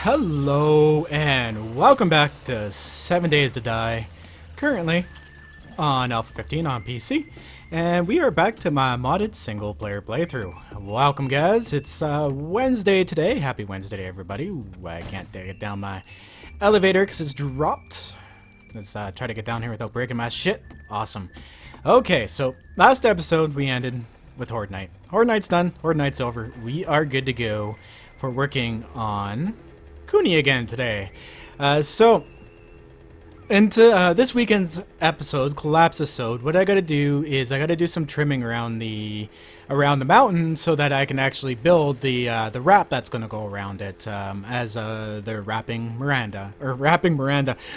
Hello and welcome back to 7 Days to Die, currently on Alpha 15 on PC, and we are back to my modded single player playthrough. Welcome guys, it's Wednesday today. Happy Wednesday to everybody. Ooh, I can't get down my elevator because it's dropped. Let's try to get down here without breaking my shit. Awesome. Okay, so last episode we ended with Horde Night. Horde Night's done, Horde Night's over. We are good to go for working on Cooney again today. So into this weekend's episode, Collapse-isode, what I gotta do is I gotta do some trimming around the mountain so that I can actually build the wrap that's gonna go around it as the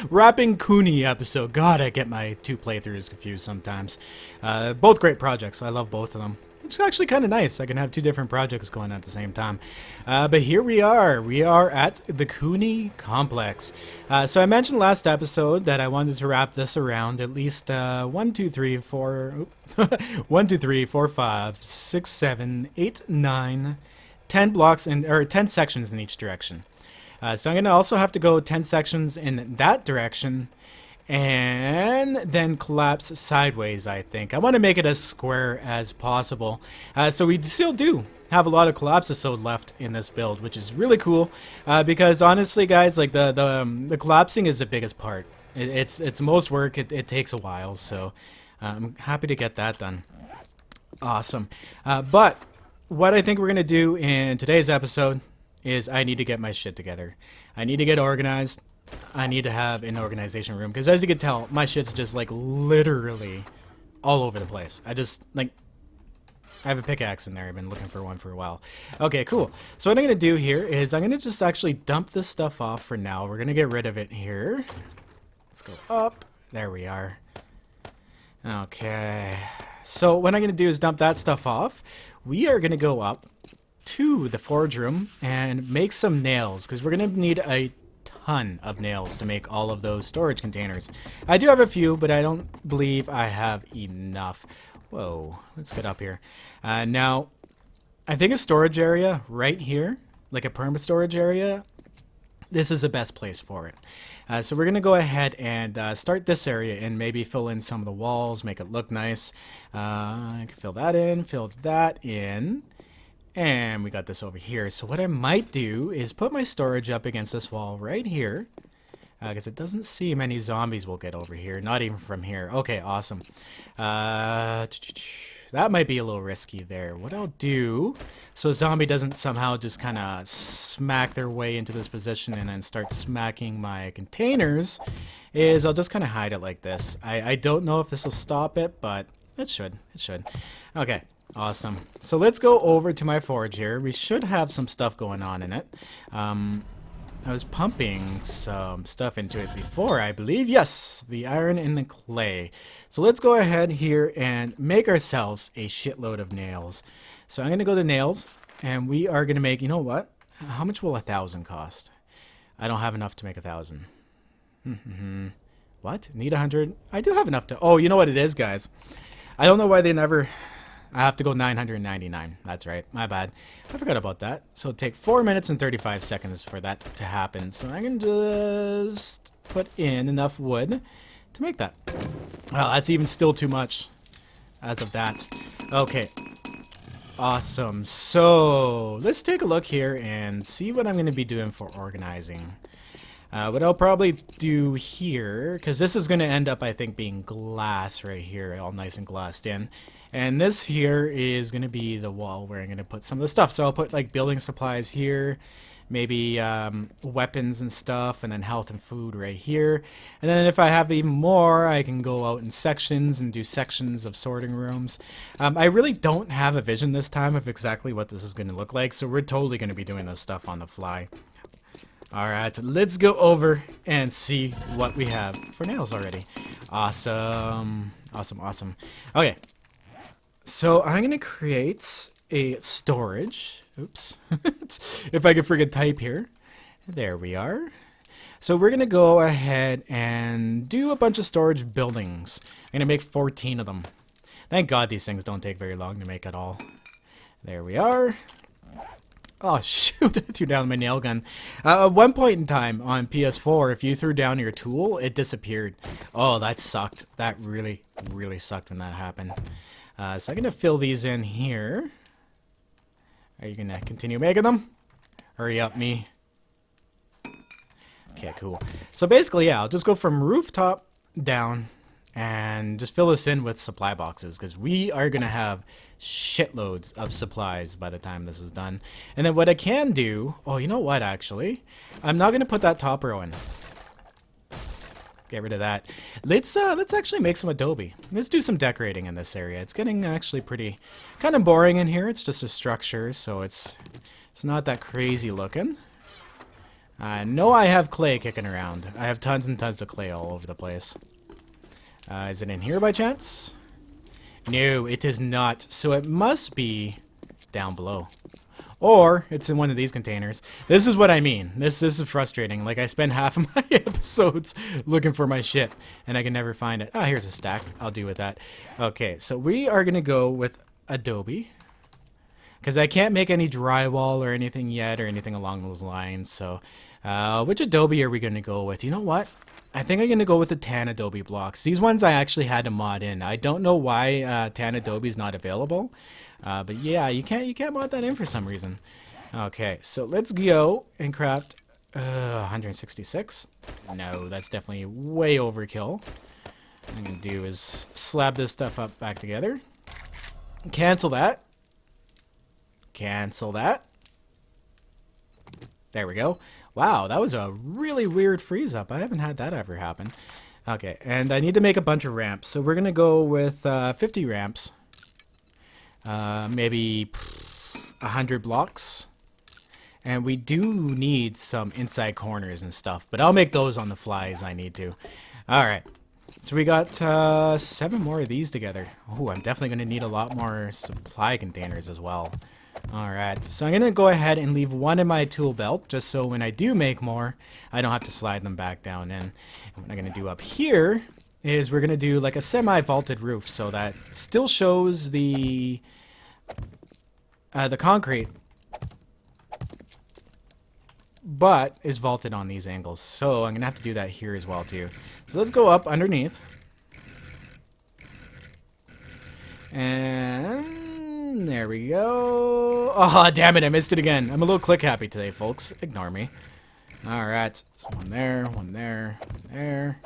Rapping Cooney episode. God, I get my two playthroughs confused sometimes. Both great projects. I love both of them. It's actually kind of nice. I can have two different projects going on at the same time. But here we are. We are at the Cooney Complex. So I mentioned last episode that I wanted to wrap this around at least 1, 2, 3, 4, 1, 2, 3, 4, 5, 6, 7, 8, 9, 10 blocks or 10 sections in each direction. So I'm going to also have to go 10 sections in that direction and then collapse sideways, I think. I want to make it as square as possible. So we still do have a lot of Collapse-isode left in this build, which is really cool. Because honestly, guys, like the collapsing is the biggest part. It's most work. It takes a while, so I'm happy to get that done. Awesome. But what I think we're going to do in today's episode is I need to get my shit together. I need to get organized. I need to have an organization room, because as you can tell, my shit's just like literally all over the place. I have a pickaxe in there. I've been looking for one for a while. Okay, cool. So what I'm going to do here is I'm going to just actually dump this stuff off for now. We're going to get rid of it here. Let's go up. There we are. Okay. So what I'm going to do is dump that stuff off. We are going to go up to the forge room and make some nails, because we're going to need a ton of nails to make all of those storage containers. I do have a few, but I don't believe I have enough. Whoa, let's get up here. Now, I think a storage area right here, like a perma storage area, this is the best place for it. So we're going to go ahead and start this area and maybe fill in some of the walls, make it look nice. I can fill that in. And we got this over here. So what I might do is put my storage up against this wall right here. Because it doesn't seem any zombies will get over here. Not even from here. Okay, awesome. That might be a little risky there. What I'll do, so a zombie doesn't somehow just kind of smack their way into this position and then start smacking my containers, is I'll just kind of hide it like this. I don't know if this will stop it, but it should. It should. Okay. Awesome. So let's go over to my forge here. We should have some stuff going on in it. I was pumping some stuff into it before, I believe. Yes, the iron and the clay. So let's go ahead here and make ourselves a shitload of nails. So I'm going to go to nails, and we are going to make, you know what? How much will 1,000 cost? I don't have enough to make 1,000. What? Need 100? I do have enough to... Oh, you know what it is, guys? I don't know why they never... I have to go 999. That's right. My bad. I forgot about that. So it'll take 4 minutes and 35 seconds for that to happen. So I can just put in enough wood to make that. Well, that's even still too much as of that. Okay. Awesome. So let's take a look here and see what I'm going to be doing for organizing. What I'll probably do here, because this is going to end up, I think, being glass right here, all nice and glassed in. And this here is going to be the wall where I'm going to put some of the stuff. So I'll put like building supplies here, maybe weapons and stuff, and then health and food right here. And then if I have even more, I can go out in sections and do sections of sorting rooms. I really don't have a vision this time of exactly what this is going to look like, so we're totally going to be doing this stuff on the fly. Alright, let's go over and see what we have for nails already. Awesome. Awesome, awesome. Okay. So I'm going to create a storage. Oops. If I could friggin' type here. There we are. So we're going to go ahead and do a bunch of storage buildings. I'm going to make 14 of them. Thank God these things don't take very long to make at all. There we are. Oh shoot, I threw down my nail gun. At one point in time on PS4, if you threw down your tool, it disappeared. Oh, that sucked. That really, really sucked when that happened. So I'm going to fill these in here. Are you going to continue making them? Hurry up, me. Okay, cool. So basically, yeah, I'll just go from rooftop down and just fill this in with supply boxes because we are going to have shitloads of supplies by the time this is done. And then what I can do, oh, you know what, actually? I'm not going to put that top row in. Get rid of that. Let's actually make some adobe. Let's do some decorating in this area. It's getting actually pretty kind of boring in here. It's just a structure, so it's not that crazy looking. I know I have clay kicking around. I have tons and tons of clay all over the place. Is it in here by chance? No, it is not. So it must be down below. Or it's in one of these containers. This is what I mean. This is frustrating. Like, I spend half of my episodes looking for my shit, and I can never find it. Ah, here's a stack. I'll do with that. Okay, so we are going to go with adobe. Because I can't make any drywall or anything yet or anything along those lines. So which adobe are we going to go with? You know what? I think I'm going to go with the tan adobe blocks. These ones I actually had to mod in. I don't know why tan adobe is not available. But yeah, you can't mod that in for some reason. Okay, so let's go and craft 166. No, that's definitely way overkill. What I'm going to do is slab this stuff up back together. Cancel that. Cancel that. There we go. Wow, that was a really weird freeze up. I haven't had that ever happen. Okay, and I need to make a bunch of ramps. So we're going to go with 50 ramps. Maybe 100 blocks. And we do need some inside corners and stuff. But I'll make those on the fly as I need to. Alright. So we got 7 more of these together. Oh, I'm definitely going to need a lot more supply containers as well. Alright, so I'm going to go ahead and leave one in my tool belt, just so when I do make more, I don't have to slide them back down in. And what I'm going to do up here is we're going to do like a semi-vaulted roof, so that still shows the concrete, but is vaulted on these angles. So I'm going to have to do that here as well too. So let's go up underneath. And there we go. Oh, damn it, I missed it again. I'm a little click happy today, folks. Ignore me. Alright, so one there, one there, there.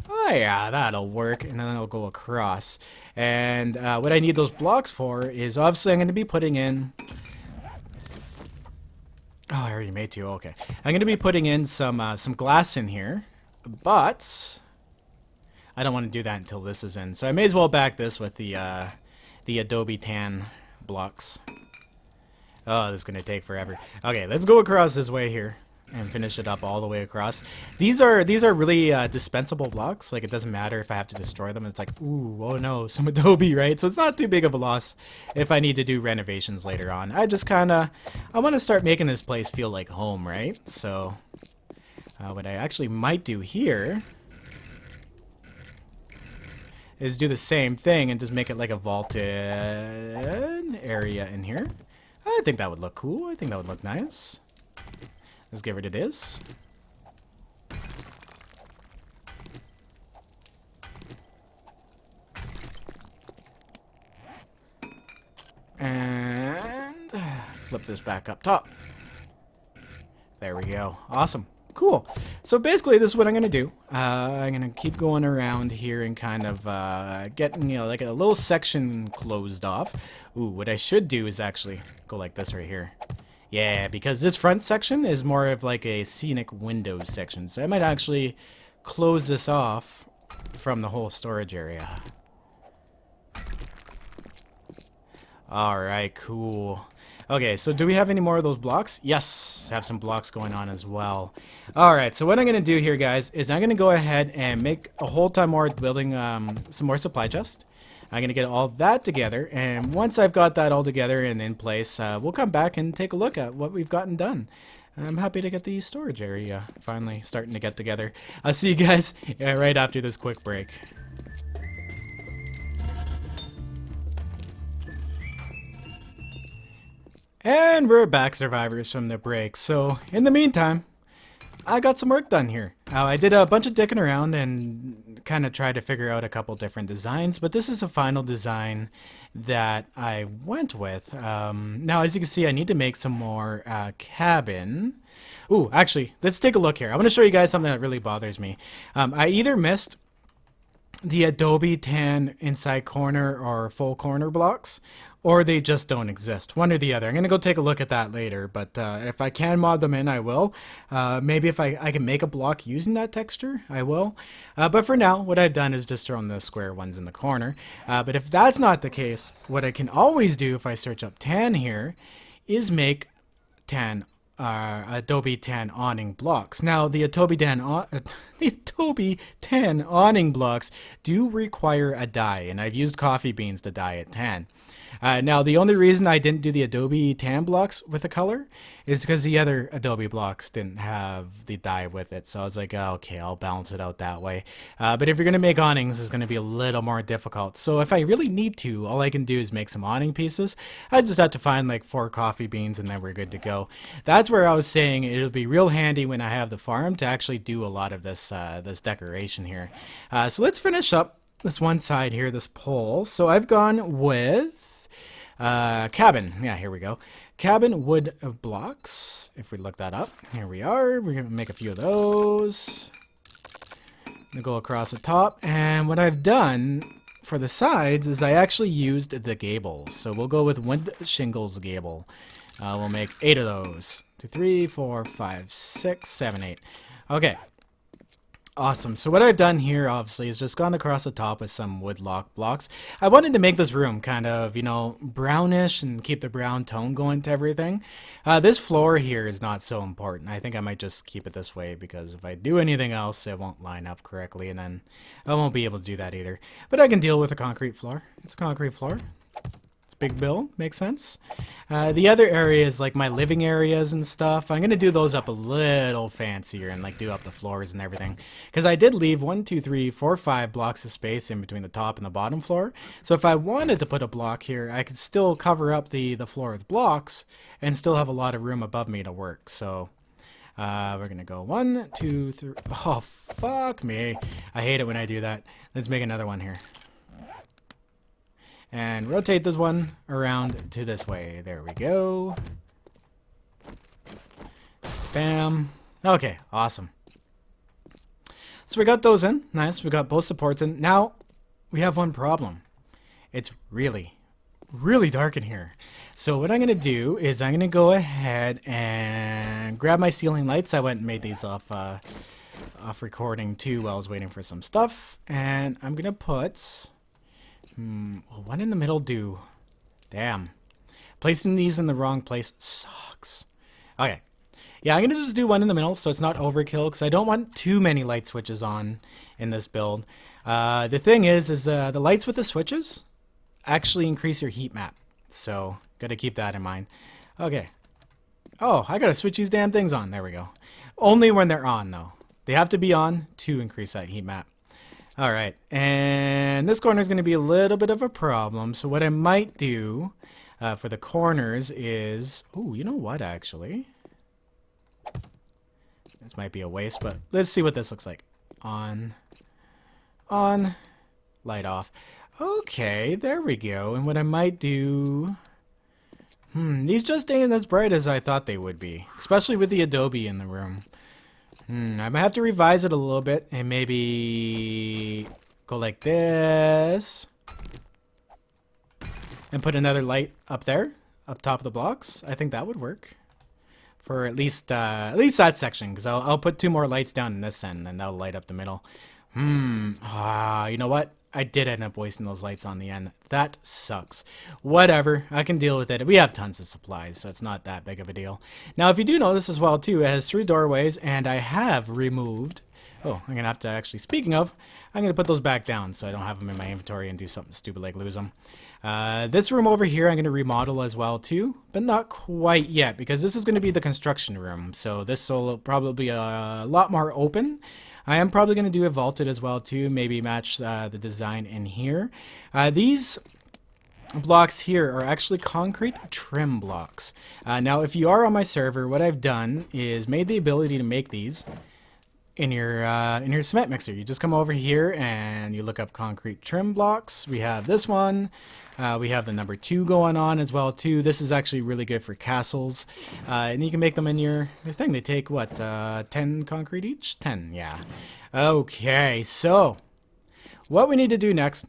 Oh yeah, that'll work. And then I'll go across. And what I need those blocks for is obviously I'm going to be putting in... Oh, I already made 2. Okay. I'm going to be putting in some glass in here. But I don't want to do that until this is in. So I may as well back this with the Adobe Tan blocks. Oh, this is going to take forever. Okay, let's go across this way here and finish it up all the way across. These are really dispensable blocks. Like, it doesn't matter if I have to destroy them. It's like, ooh, oh no, some Adobe, right? So it's not too big of a loss if I need to do renovations later on. I just kind of, I want to start making this place feel like home, right? So what I actually might do here is do the same thing and just make it like a vaulted area in here. I think that would look cool. I think that would look nice. Let's get rid of this. And flip this back up top. There we go. Awesome. Cool. So basically, this is what I'm going to do. I'm going to keep going around here and kind of getting, you know, like a little section closed off. Ooh, what I should do is actually go like this right here. Yeah, because this front section is more of like a scenic windows section. So I might actually close this off from the whole storage area. Alright, cool. Okay, so do we have any more of those blocks? Yes, have some blocks going on as well. Alright, so what I'm going to do here, guys, is I'm going to go ahead and make a whole ton more building some more supply chests. I'm going to get all that together, and once I've got that all together and in place, we'll come back and take a look at what we've gotten done. I'm happy to get the storage area finally starting to get together. I'll see you guys right after this quick break. And we're back, survivors, from the break. So, in the meantime, I got some work done here. I did a bunch of dicking around and kind of tried to figure out a couple different designs, but this is a final design that I went with. Now, as you can see, I need to make some more cabin. Ooh, actually, let's take a look here. I want to show you guys something that really bothers me. I either missed the Adobe tan inside corner or full corner blocks, or they just don't exist. One or the other. I'm going to go take a look at that later, but if I can mod them in, I will. Maybe if I can make a block using that texture, I will. But for now, what I've done is just thrown the square ones in the corner. But if that's not the case, what I can always do if I search up tan here is make tan Adobe tan awning blocks. Now, the Adobe tan awning blocks do require a dye, and I've used coffee beans to dye it tan. Now, the only reason I didn't do the Adobe tan blocks with a color is because the other Adobe blocks didn't have the dye with it. So I was like, oh, okay, I'll balance it out that way. But if you're going to make awnings, it's going to be a little more difficult. So if I really need to, all I can do is make some awning pieces. I just have to find like 4 coffee beans and then we're good to go. That's where I was saying it'll be real handy when I have the farm to actually do a lot of this, this decoration here. So let's finish up this one side here, this pole. So I've gone with cabin. Yeah, here we go. Cabin wood blocks. If we look that up, here we are. We're going to make a few of those. I'm going to go across the top. And what I've done for the sides is I actually used the gables. So we'll go with wood shingles gable. We'll make 8 of those. 2, 3, 4, 5, 6, 7, 8. Okay. Awesome. So what I've done here, obviously, is just gone across the top with some wood lock blocks. I wanted to make this room kind of, you know, brownish and keep the brown tone going to everything. This floor here is not so important. I think I might just keep it this way because if I do anything else, it won't line up correctly, and then I won't be able to do that either. But I can deal with a concrete floor. It's a concrete floor. Big build, makes sense. The other areas, like my living areas and stuff, I'm gonna do those up a little fancier and like do up the floors and everything, because I did leave 1, 2, 3, 4, 5 blocks of space in between the top and the bottom floor. So if I wanted to put a block here, I could still cover up the floor with blocks and still have a lot of room above me to work. So we're gonna go 1, 2, 3. Oh, fuck me. I hate it when I do that. Let's make another one here. And rotate this one around to this way. There we go. Bam. Okay, awesome. So we got those in. Nice. We got both supports in. Now, we have one problem. It's really, really dark in here. So what I'm going to do is I'm going to go ahead and grab my ceiling lights. I went and made these off recording too while I was waiting for some stuff. And I'm going to put... will one in the middle do? Damn. Placing these in the wrong place sucks. Okay. Yeah, I'm going to just do one in the middle so it's not overkill because I don't want too many light switches on in this build. The thing is the lights with the switches actually increase your heat map. So, got to keep that in mind. Okay. Oh, I got to switch these damn things on. There we go. Only when they're on, though. They have to be on to increase that heat map. Alright, and this corner is going to be a little bit of a problem, so what I might do for the corners is... Ooh, you know what, actually? This might be a waste, but let's see what this looks like. On, light off. Okay, there we go, and what I might do... these just ain't as bright as I thought they would be, especially with the Adobe in the room. I might have to revise it a little bit and maybe go like this and put another light up there, up top of the blocks. I think that would work for at least that section, because I'll put 2 more lights down in this end and that'll light up the middle. You know what? I did end up wasting those lights on the end. That sucks. Whatever, I can deal with it. We have tons of supplies, so it's not that big of a deal. Now, if you do notice as well, too, it has 3 doorways, and I have removed... Oh, I'm going to have to actually... Speaking of, I'm going to put those back down so I don't have them in my inventory and do something stupid like lose them. This room over here I'm going to remodel as well, too, but not quite yet, because this is going to be the construction room, so this will probably be a lot more open. I am probably going to do a vaulted as well too, maybe match the design in here. These blocks here are actually concrete trim blocks. Now, if you are on my server, what I've done is made the ability to make these in your cement mixer. You just come over here and you look up concrete trim blocks. We have this one. We have the number 2 going on as well too. This is actually really good for castles, and you can make them in your thing. They take what, 10 concrete each? 10, yeah. Okay, so what we need to do next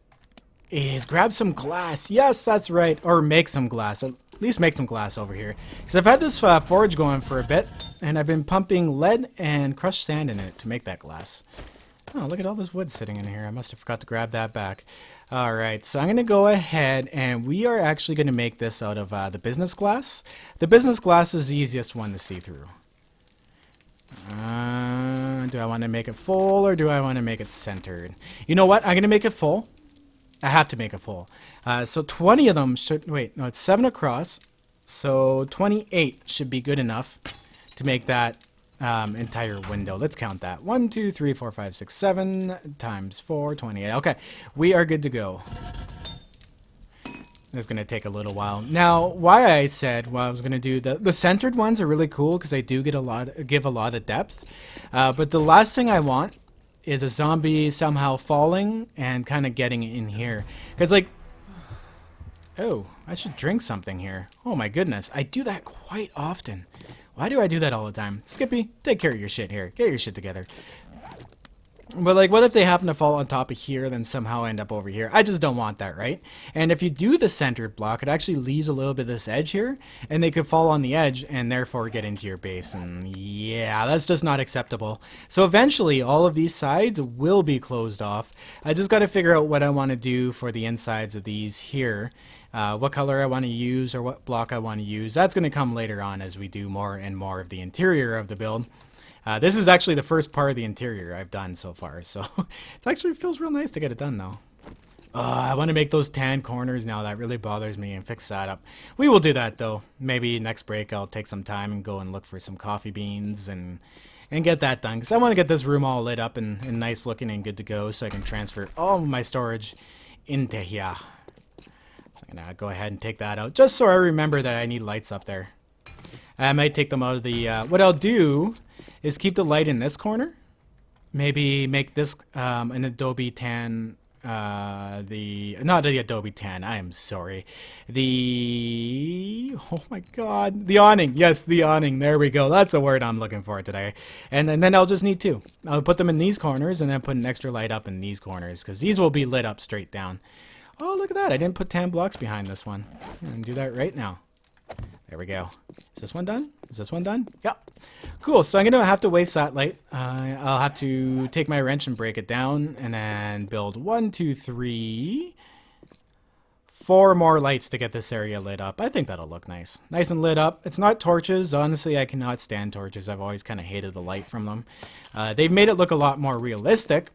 is grab some glass. Yes, that's right, or make some glass. At least make some glass over here, because I've had this forge going for a bit, and I've been pumping lead and crushed sand in it to make that glass. Oh, look at all this wood sitting in here. I must have forgot to grab that back. Alright, so I'm going to go ahead and we are actually going to make this out of the business glass. The business glass is the easiest one to see through. Do I want to make it full or do I want to make it centered? You know what? I'm going to make it full. I have to make it full. So 20 of them should... Wait, no, it's 7 across. So 28 should be good enough to make that entire window. Let's count that. 1, 2, 3, 4, 5, 6, 7 times 4, 28. Okay, we are good to go. It's going to take a little while. Now, why I said, well, I was going to do the centered ones are really cool because they do give a lot of depth. But the last thing I want is a zombie somehow falling and kind of getting in here. Because, like, oh, I should drink something here. Oh my goodness, I do that quite often. Why do I do that all the time? Skippy, take care of your shit here. Get your shit together. But, like, what if they happen to fall on top of here, then somehow end up over here? I just don't want that, right? And if you do the centered block, it actually leaves a little bit of this edge here, and they could fall on the edge and therefore get into your base. And yeah, that's just not acceptable. So eventually, all of these sides will be closed off. I just got to figure out what I want to do for the insides of these here. What color I want to use or what block I want to use. That's going to come later on as we do more and more of the interior of the build. This is actually the first part of the interior I've done so far, so it feels real nice to get it done though. I want to make those tan corners now. That really bothers me, and fix that up. We will do that though. Maybe next break I'll take some time and go and look for some coffee beans and get that done, because I want to get this room all lit up and nice looking and good to go so I can transfer all of my storage into here. So I'm going to go ahead and take that out just so I remember that I need lights up there. I might take them out of the... what I'll do is keep the light in this corner. Maybe make this an Adobe tan, not the Adobe tan, I am sorry. Oh my god, the awning. Yes, the awning, there we go. That's the word I'm looking for today. And then I'll just need 2. I'll put them in these corners and then put an extra light up in these corners, because these will be lit up straight down. Oh, look at that, I didn't put 10 blocks behind this one. I'm gonna do that right now. There we go. Is this one done? Is this one done? Yep. Cool, so I'm going to have to waste that light. I'll have to take my wrench and break it down and then build 1, 2, 3, 4 more lights to get this area lit up. I think that'll look nice. Nice and lit up. It's not torches. Honestly, I cannot stand torches. I've always kind of hated the light from them. They've made it look a lot more realistic.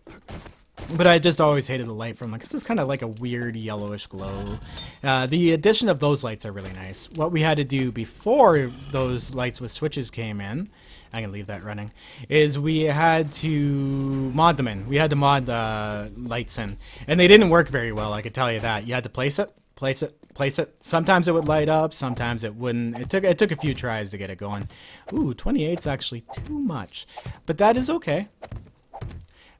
But I just always hated the light from them because it's kind of like a weird yellowish glow. The addition of those lights are really nice. What we had to do before those lights with switches came in, I can leave that running, is we had to mod them in. We had to mod the lights in. And they didn't work very well, I can tell you that. You had to place it, place it, place it. Sometimes it would light up, sometimes it wouldn't. It took a few tries to get it going. Ooh, 28's actually too much. But that is okay,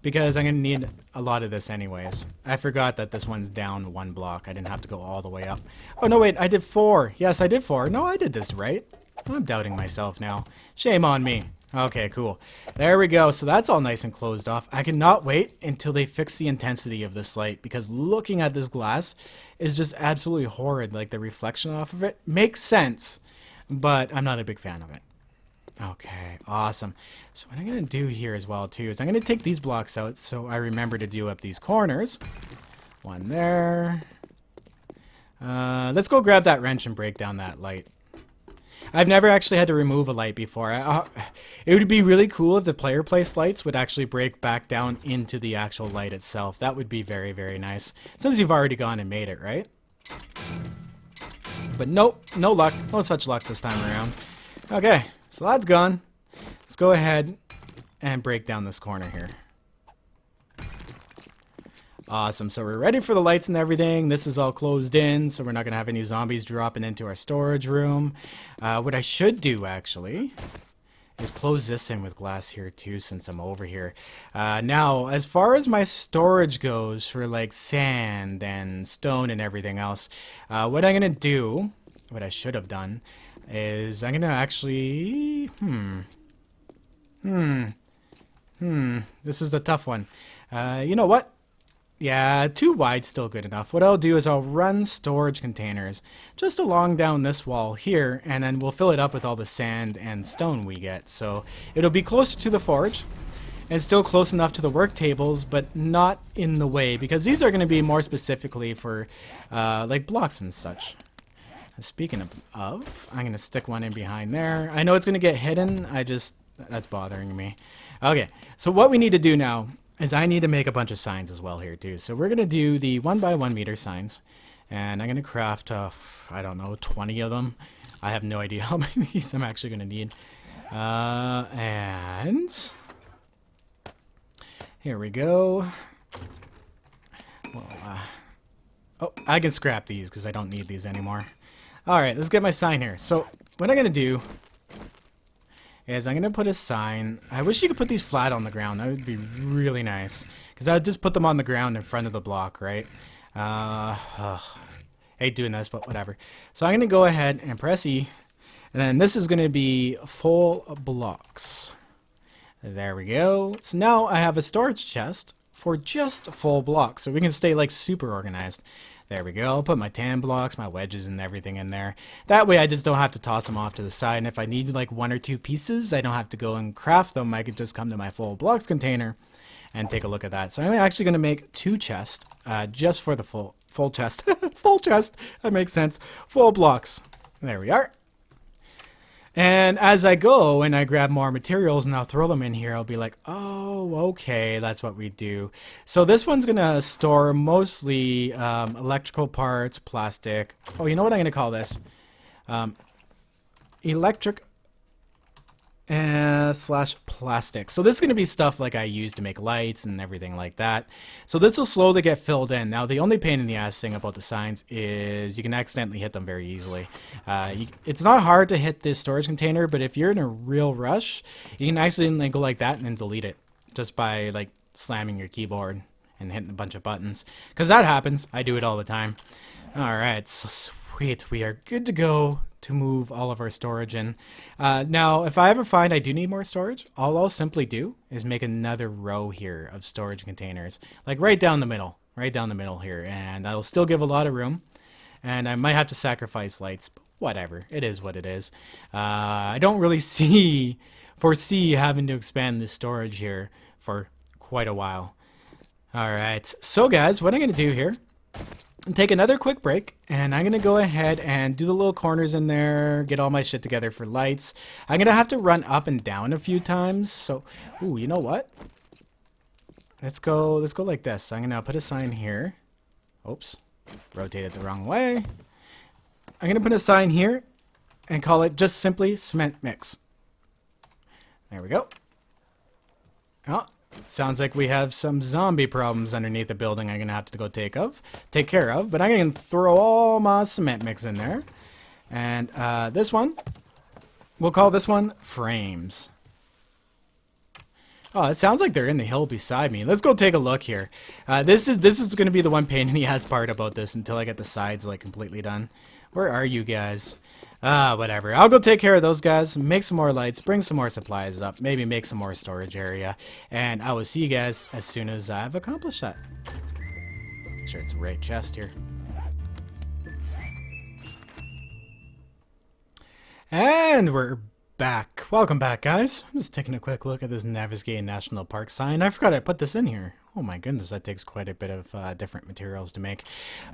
because I'm going to need a lot of this anyways. I forgot that this one's down 1 block. I didn't have to go all the way up. Oh, no, wait, I did 4. Yes, I did 4. No, I did this right. I'm doubting myself now. Shame on me. Okay, cool. There we go. So that's all nice and closed off. I cannot wait until they fix the intensity of this light, because looking at this glass is just absolutely horrid. Like, the reflection off of it makes sense, but I'm not a big fan of it. Okay, awesome. So what I'm going to do here as well, too, is I'm going to take these blocks out so I remember to do up these corners. 1 there. Let's go grab that wrench and break down that light. I've never actually had to remove a light before. It would be really cool if the player placed lights would actually break back down into the actual light itself. That would be very, very nice. Since you've already gone and made it, right? But nope, no luck. No such luck this time around. Okay. So that's gone. Let's go ahead and break down this corner here. Awesome. So we're ready for the lights and everything. This is all closed in, so we're not going to have any zombies dropping into our storage room. What I should do, actually, is close this in with glass here, too, since I'm over here. Now, as far as my storage goes for, like, sand and stone and everything else, what I'm going to do, what I should have done, is I'm going to actually... This is a tough one. You know what? Yeah, 2 wide still good enough. What I'll do is I'll run storage containers just along down this wall here, and then we'll fill it up with all the sand and stone we get. So it'll be closer to the forge and still close enough to the work tables, but not in the way, because these are going to be more specifically for like blocks and such. Speaking of, I'm going to stick one in behind there. I know it's going to get hidden. That's bothering me. Okay, so what we need to do now is I need to make a bunch of signs as well here too. So we're going to do the 1 by 1 meter signs, and I'm going to craft, I don't know, 20 of them. I have no idea how many of these I'm actually going to need. And here we go. Well, oh, I can scrap these because I don't need these anymore. All right, let's get my sign here. So what I'm going to do is I'm going to put a sign. I wish you could put these flat on the ground. That would be really nice. Because I would just put them on the ground in front of the block, right? Hate doing this, but whatever. So I'm going to go ahead and press E. And then this is going to be full blocks. There we go. So now I have a storage chest for just full blocks. So we can stay like super organized. There we go. I'll put my tan blocks, my wedges, and everything in there. That way I just don't have to toss them off to the side. And if I need like 1 or 2 pieces, I don't have to go and craft them. I could just come to my full blocks container and take a look at that. So I'm actually going to make 2 chests just for the full chest. Full chest. That makes sense. Full blocks. There we are. And as I go and I grab more materials and I'll throw them in here, I'll be like, oh, okay, that's what we do. So this one's going to store mostly electrical parts, plastic. Oh, you know what I'm going to call this? Electric slash plastic. So this is going to be stuff like I use to make lights and everything like that. So this will slowly get filled in. Now the only pain in the ass thing about the signs is you can accidentally hit them very easily. It's not hard to hit this storage container, but if you're in a real rush, you can accidentally go like that and then delete it just by like slamming your keyboard and hitting a bunch of buttons. Because that happens. I do it all the time. Alright, so sweet. We are good to go to move all of our storage in. Now, if I ever find I do need more storage, all I'll simply do is make another row here of storage containers, like right down the middle here, and that'll still give a lot of room. And I might have to sacrifice lights, but whatever, it is what it is. I don't really foresee having to expand this storage here for quite a while. All right, so guys, what I'm gonna do here, take another quick break, and I'm going to go ahead and do the little corners in there, get all my shit together for lights. I'm going to have to run up and down a few times, so, ooh, you know what? Let's go like this. I'm going to put a sign here. Oops, rotated the wrong way. I'm going to put a sign here and call it just simply cement mix. There we go. Oh. Sounds like we have some zombie problems underneath the building I'm going to have to go take care of. But I'm going to throw all my cement mix in there. And this one, we'll call this one frames. Oh, it sounds like they're in the hill beside me. Let's go take a look here. This is going to be the one pain in the ass part about this until I get the sides like completely done. Where are you guys? Whatever. I'll go take care of those guys, make some more lights, bring some more supplies up, maybe make some more storage area, and I will see you guys as soon as I've accomplished that. Make sure it's the right chest here. And we're back. Welcome back, guys. I'm just taking a quick look at this Navezgane National Park sign. I forgot I put this in here. Oh my goodness, that takes quite a bit of different materials to make.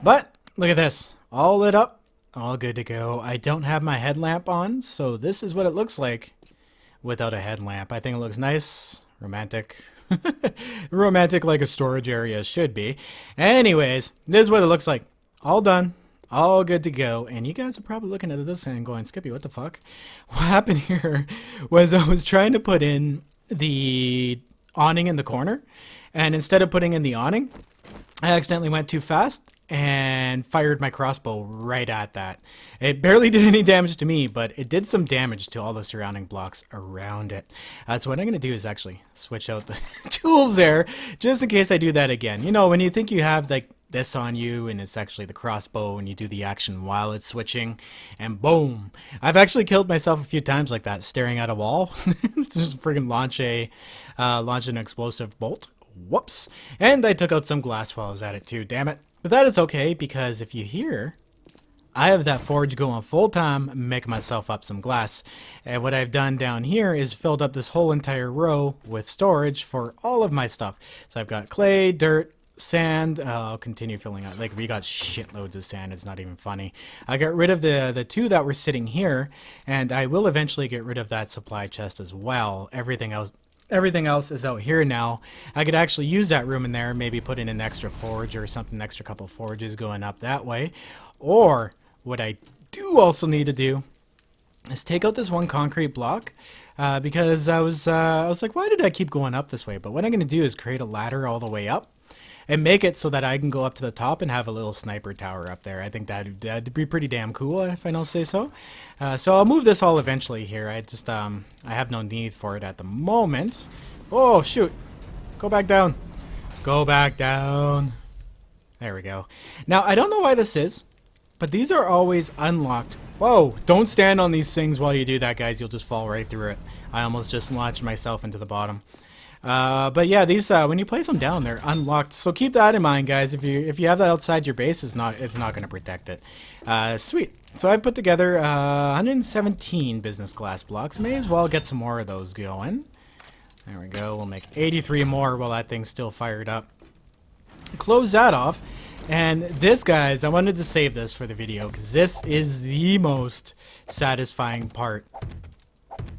But look at this. All lit up. All good to go. I don't have my headlamp on, so this is what it looks like without a headlamp. I think it looks nice, romantic. Romantic like a storage area should be. Anyways, this is what it looks like. All done. All good to go. And you guys are probably looking at this and going, Skippy, what the fuck? What happened here was I was trying to put in the awning in the corner, and instead of putting in the awning, I accidentally went too fast and fired my crossbow right at that. It barely did any damage to me, but it did some damage to all the surrounding blocks around it. So what I'm going to do is actually switch out the tools there, just in case I do that again. You know, when you think you have like this on you and it's actually the crossbow and you do the action while it's switching and boom. I've actually killed myself a few times like that, staring at a wall. Just friggin' launch an explosive bolt. Whoops. And I took out some glass while I was at it too, damn it. But that is okay, because if you hear, I have that forge going full time, making myself up some glass. And what I've done down here is filled up this whole entire row with storage for all of my stuff. So I've got clay, dirt, sand. I'll continue filling out. Like, we got shitloads of sand. It's not even funny. I got rid of the two that were sitting here, and I will eventually get rid of that supply chest as well. Everything else is out here now. I could actually use that room in there, maybe put in an extra forge or something, extra couple forges going up that way. Or what I do also need to do is take out this one concrete block, because I was like, why did I keep going up this way? But what I'm going to do is create a ladder all the way up and make it so that I can go up to the top and have a little sniper tower up there. I think that'd be pretty damn cool, if I don't say so. So I'll move this all eventually here. I just I have no need for it at the moment. Oh shoot! Go back down. Go back down. There we go. Now I don't know why this is, but these are always unlocked. Whoa! Don't stand on these things while you do that, guys. You'll just fall right through it. I almost just launched myself into the bottom. But yeah, these when you place them down, they're unlocked. So keep that in mind, guys. If you have that outside your base, it's not going to protect it. Sweet. So I put together 117 business glass blocks. May as well get some more of those going. There we go. We'll make 83 more while that thing's still fired up. Close that off. And this, guys, I wanted to save this for the video because this is the most satisfying part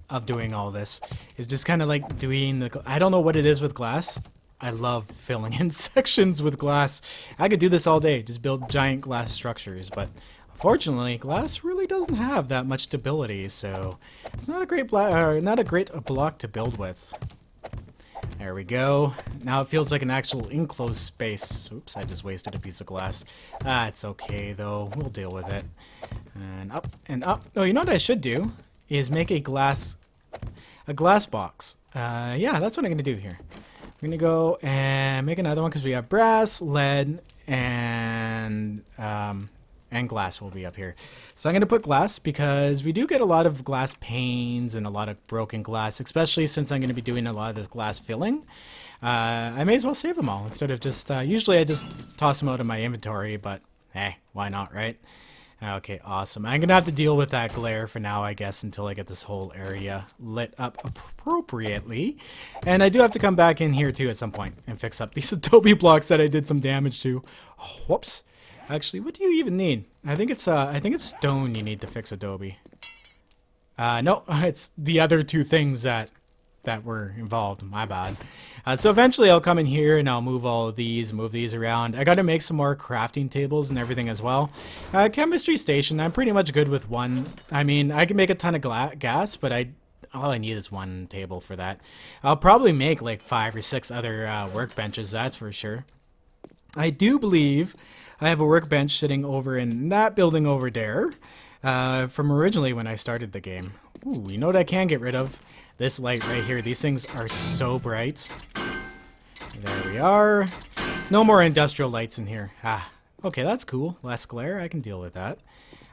of doing all this. Is just kind of like doing the, I don't know what it is with glass. I love filling in sections with glass. I could do this all day, just build giant glass structures, but unfortunately glass really doesn't have that much stability, so it's not a great block to build with. There we go. Now it feels like an actual enclosed space. Oops, I just wasted a piece of glass. It's okay though, we'll deal with it. And up and up. Oh, you know what I should do is make a glass box. Yeah, that's what I'm gonna do here. I'm gonna go and make another one because we have brass, lead, and glass will be up here. So I'm gonna put glass because we do get a lot of glass panes and a lot of broken glass, especially since I'm gonna be doing a lot of this glass filling. I may as well save them all instead of just usually I just toss them out of my inventory, but hey, why not, right? Okay, awesome. I'm gonna have to deal with that glare for now, I guess, until I get this whole area lit up appropriately. And I do have to come back in here too at some point and fix up these adobe blocks that I did some damage to. Oh, whoops. Actually, what do you even need? I think it's stone you need to fix adobe. No, it's the other two things that were involved. My bad. So eventually I'll come in here and I'll move all of these, move these around. I gotta make some more crafting tables and everything as well. Chemistry station, I'm pretty much good with one. I mean, I can make a ton of gas, but all I need is one table for that. I'll probably make like 5 or 6 other workbenches, that's for sure. I do believe I have a workbench sitting over in that building over there from originally when I started the game. Ooh, you know what I can get rid of? This light right here. These things are so bright. There we are. No more industrial lights in here. Okay, that's cool. Less glare. I can deal with that.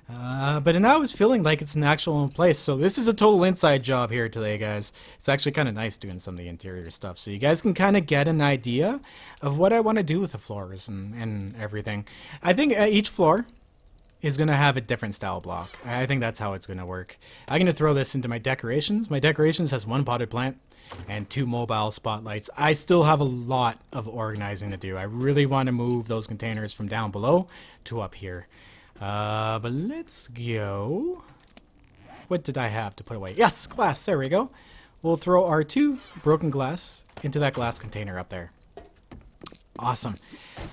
But now it's feeling like it's an actual place. So this is a total inside job here today, guys. It's actually kind of nice doing some of the interior stuff. So you guys can kind of get an idea of what I want to do with the floors and everything. I think each floor is going to have a different style block. I think that's how it's going to work. I'm going to throw this into my decorations. My decorations has 1 potted plant and 2 mobile spotlights. I still have a lot of organizing to do. I really want to move those containers from down below to up here. But let's go. What did I have to put away? Yes, glass. There we go. We'll throw our 2 broken glass into that glass container up there. Awesome.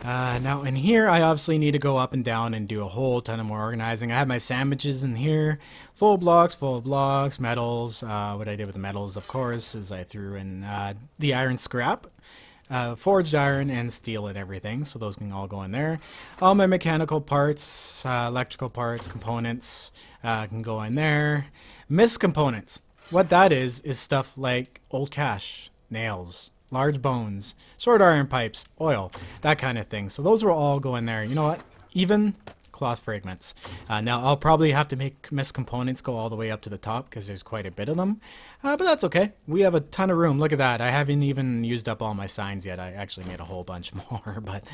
Now in here, I obviously need to go up and down and do a whole ton of more organizing. I have my sandwiches in here, full blocks, metals. What I did with the metals, of course, is I threw in the iron scrap. forged iron and steel and everything, so those can all go in there. All my mechanical parts, electrical parts, components can go in there. Missed components. What that is stuff like old cash, nails, large bones, short iron pipes, oil, that kind of thing. So those will all go in there. You know what? Even cloth fragments. Now I'll probably have to make missed components go all the way up to the top because there's quite a bit of them. But that's okay. We have a ton of room. Look at that. I haven't even used up all my signs yet. I actually made a whole bunch more. But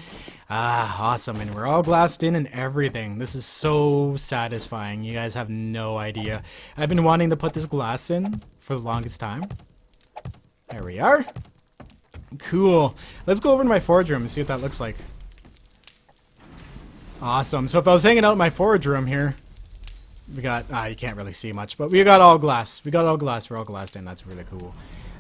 awesome. And we're all glassed in and everything. This is so satisfying. You guys have no idea. I've been wanting to put this glass in for the longest time. There we are. Cool. Let's go over to my forge room and see what that looks like. Awesome. So if I was hanging out in my forge room here, we got, you can't really see much, but we got all glass. We got all glass. We're all glassed in. That's really cool.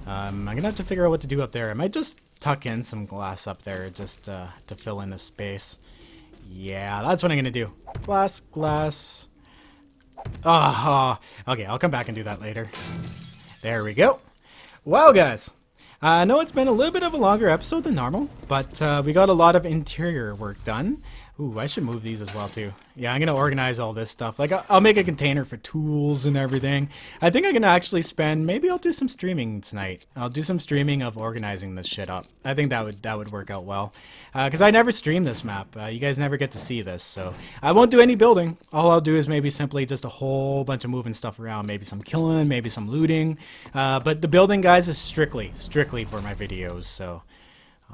I'm going to have to figure out what to do up there. I might just tuck in some glass up there just to fill in the space. Yeah, that's what I'm going to do. Glass, glass. Okay, I'll come back and do that later. There we go. Well, guys. I know it's been a little bit of a longer episode than normal, but we got a lot of interior work done. Ooh, I should move these as well too. Yeah, I'm gonna organize all this stuff. Like, I'll make a container for tools and everything. I think I'm gonna actually spend, maybe I'll do some streaming tonight. I'll do some streaming of organizing this shit up. I think that would work out well. Because I never stream this map. You guys never get to see this, so I won't do any building. All I'll do is maybe simply just a whole bunch of moving stuff around. Maybe some killing, maybe some looting. But the building, guys, is strictly for my videos, so...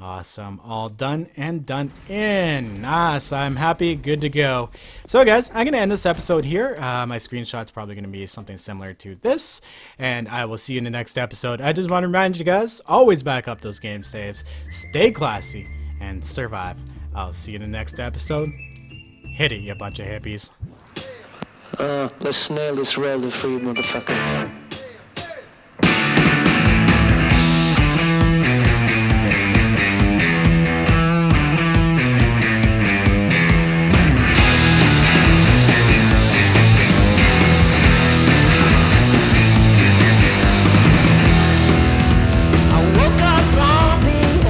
Awesome. All done and done in. Nice. I'm happy. Good to go. So, guys, I'm going to end this episode here. My screenshot's probably going to be something similar to this. And I will see you in the next episode. I just want to remind you guys, always back up those game saves. Stay classy and survive. I'll see you in the next episode. Hit it, you bunch of hippies. Let's nail this rail to free, motherfucker.